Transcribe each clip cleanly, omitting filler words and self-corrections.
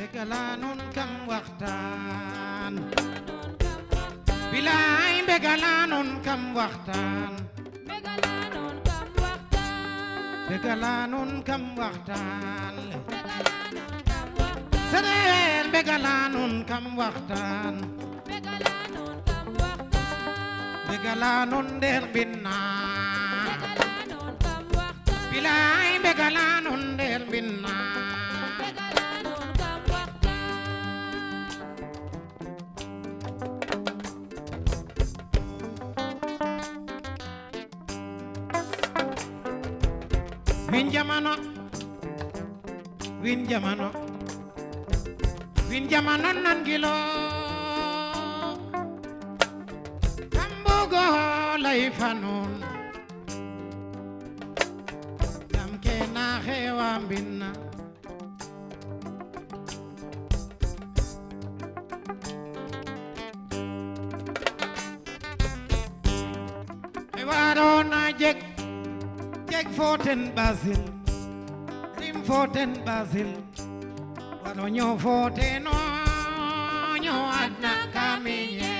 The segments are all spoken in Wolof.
Begalanun kam waxtaan bilaay begalanun kam waxtaan begalanun kam waxtaan Sereer begalanun kam waxtaan begalanun der binna bilaay begalanun der binna win jamano nan gilo kambugo lay fanun jam ke na xewa mbinna xewaro na jeg foten basil foten basil wano nyo foten no nyo adna kaminye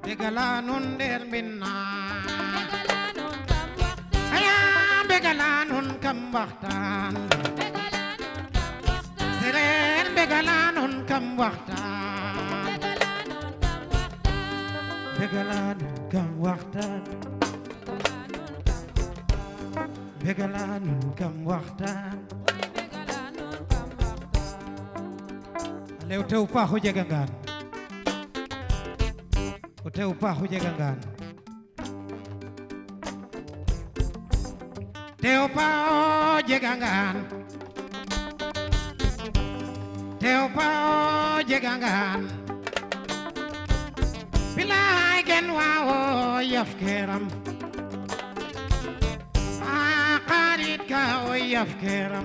begalanun der minna aya begalanun kam waxtaan Sereer begalanun kam waxtaan begalanun kam waxtaan begalanun kam waxtaan lew tew paaxu jegangaan o tew paaxu jegangaan tew paaxu jegangaan tew pao jegangan bilay gen wawo yaf keram qarit ka o yaf keram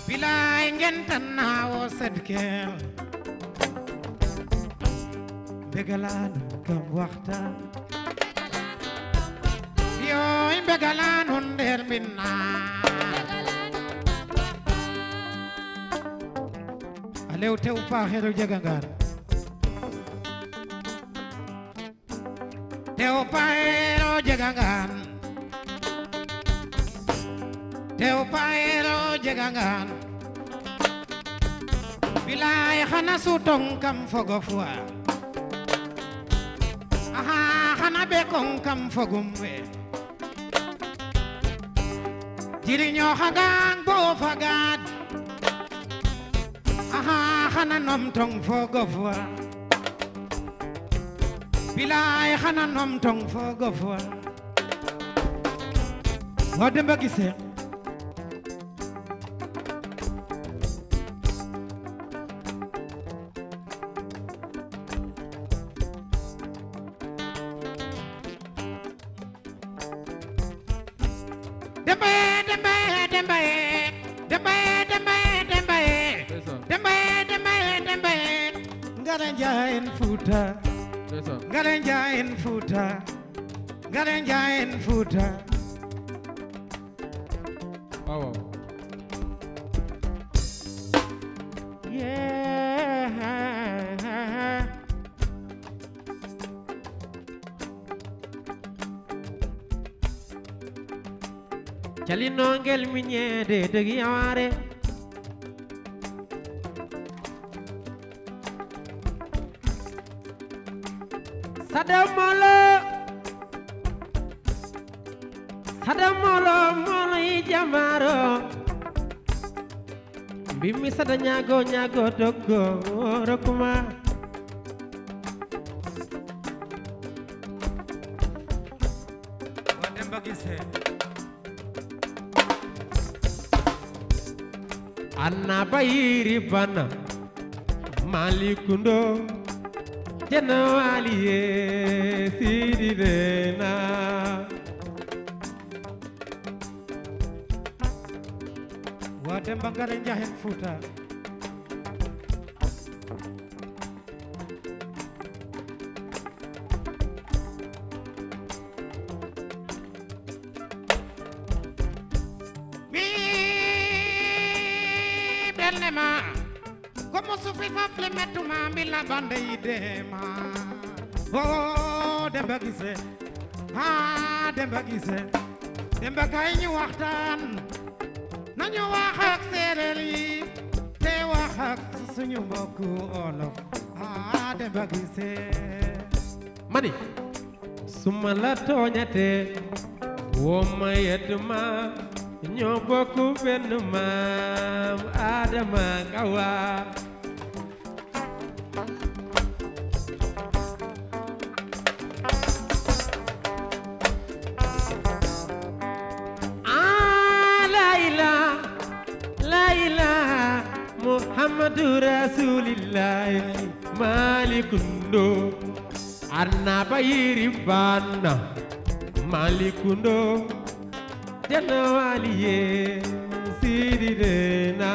bilay gen tanawo sedker begalanun kam waxtaan yoy begalanun der minna Lew tew paaxero jegangaan tew paaxero jegangaan tew paaxero jegangaan bilaay xana sutong kam fogo fwa aha xana bekong kam fogum we jiriño xagang bo fagaad aha xana nom tong fogo fwa bilaay xana nom tong fogo fwa wa demba gise Ngarenjaen Fuuta waaw calino ngel miñede degi aware sadamolo molo i jamaro bimmi sada nyago doggo rokuma wadem bagise anna bayiri bana malikundo jenawaliye sidi dena wadem bangaren jahen Fuuta mi fafle metuma mi la bande idema oh Demba Guissé ah Demba Guissé Demba kay ñu waxtaan nañu wax ak séeréer yi te wax ak suñu mbokku olof ah Demba Guissé mani suma la tooñate woo ma yedd ma ñoo bokk benn maam Adama ak Awa Muhammadu Rasulillah Malikundo Annaba yiri banna Malikundo Janawaliye Sidirena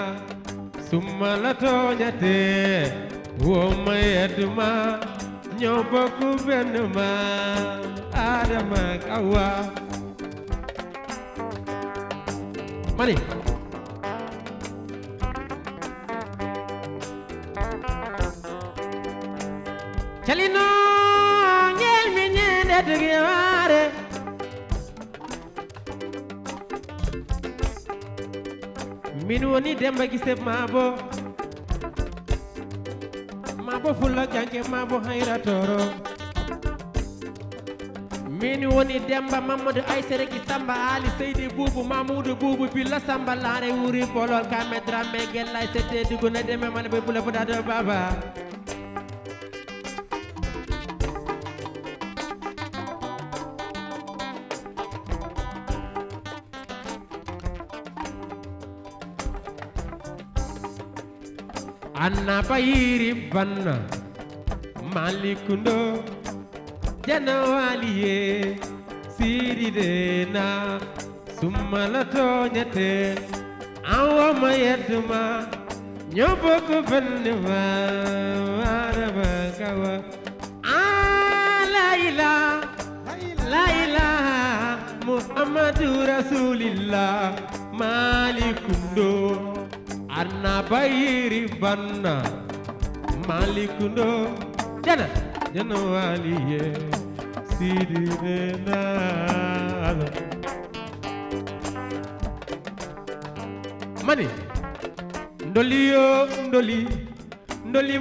Summa la tooñate woma yedduma ñoo bokk benn maam Adama ak Awa mani Calino ngel mi ñende dege waare min woni Demba Guissé maabo fulla janke maabo hayra toro min woni Demba Mamadou Aysere ki Samba Ali Seydi Boubou Mamoudou Boubou Billa Samba laare wuri polol kame drame gellay sette digune deme man be bula bodado baba Annaba yiri banna Malikundo Janawaliye Siridena Summa la tooñate awa ma yedduma ñoo bokk benn maam Adama ak Awa la ilaha Muhammadu Rasulillah Malikundo Annaba yiri banna Malikundo Janawaliye Sidirena mani ndoliyo ndoli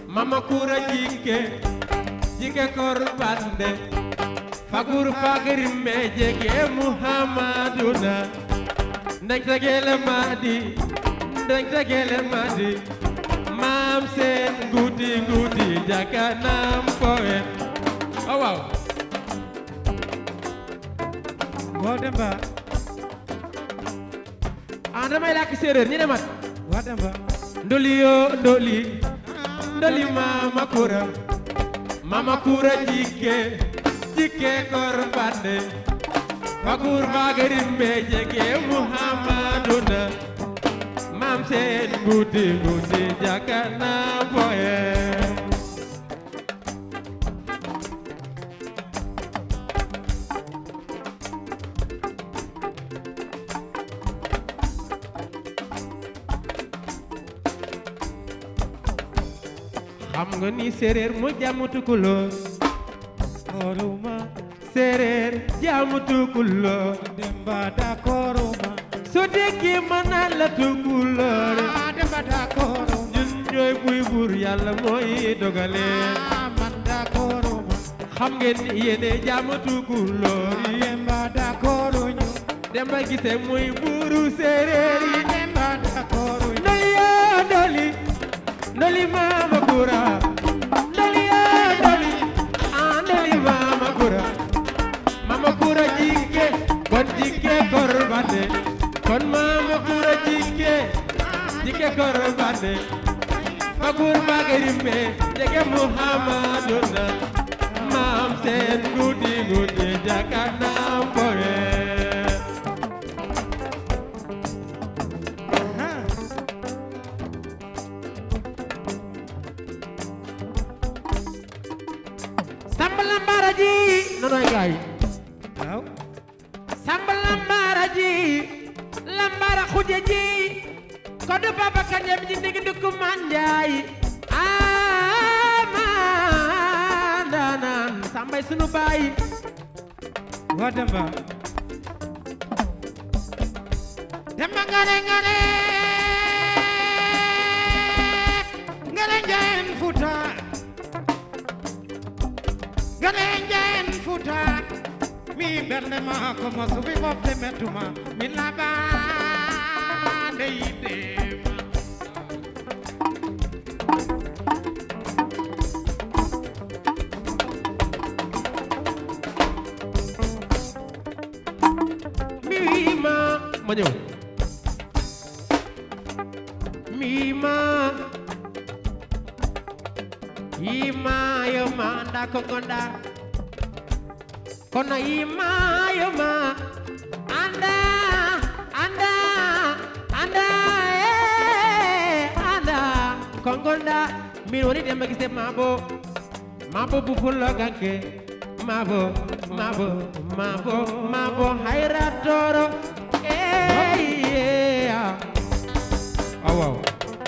mama kura jike korbande fagur fagrimme jege Muhammaduna ndek tegele madi maam seen nguti jakanam kowe oh wow Wow Demba damay làkk séeréer ñi ne mat Wow Demba ndoliyo ndoli mama kura jike korbande fagur fagrimme jege Muhammaduna maam seen nguti jakanam kowe xam nga ni séeréer mu jàmm tukulóor koruma séeréer jàmm tukulóor Demba da koruma so déggi mën naa la tukulóor Demba da koruma ñun ñooy buy buur yàlla mooy dogale man da koruma xam ngeen ni yéene jàmm tukulóor yi Demba da koruñu Demba Guissé muy buuru séeréer yi Demba da koruñu ndoli mama kura ndoli mama kura jike korbande kon mama kura jike korbande fagur bagarimme jege Muhammaduna maam seen guddi jakanam kowe Samba Lambara ji nonoy gaay waaw Samba Lambara ji Lambara xuje ji ko do baba kanyam ji ndigi ku manjaay amandanan sambay sunu baay waa Demba Demba ngare ngare ngare njaayeen Fuuta ngare njaayeen Fuuta mi bernde ma ko mo sufi mofte metuma mi labande yidema mima ma ñëw mima ima yo ma anda ko gonda kono ima yo ma anda anda anda anda ko gonda min woni Demba Guissé mabo bu fulo ganke mabo hayra toro yeah waaw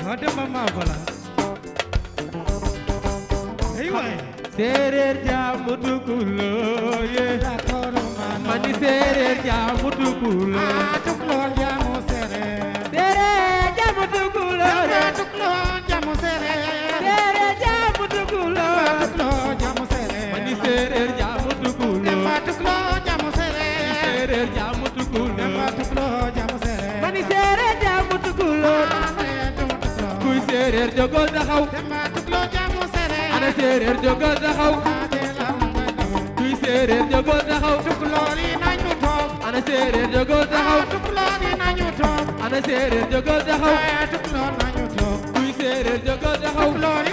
waa Demba mabo la hey waay séeréer jaamu tukuloo ye mani séeréer jaamu tukuloo tukuloo jaamu séeréer séeréer jaamu tukuloo tukuloo jaamu séeréer séeréer jaamu tukuloo tukuloo jaamu séeréer mani séeréer jaamu tukuloo Demba tukuloo jaamu séeréer séeréer jaamu tukuloo Demba tukuloo jaamu séeréer mani séeréer jaamu tukuloo kuy séeréer jógal taxaw Demba tukuloo jaamu séeréer ana séeréer jógal taxaw kuy séeréer jógal taxaw tukuloo yi nañu toog ana séeréer jógal taxaw tukuloo yi nañu toog ana séeréer jógal taxaw tukuloo nañu toog kuy séeréer jógal taxaw tukuloo yi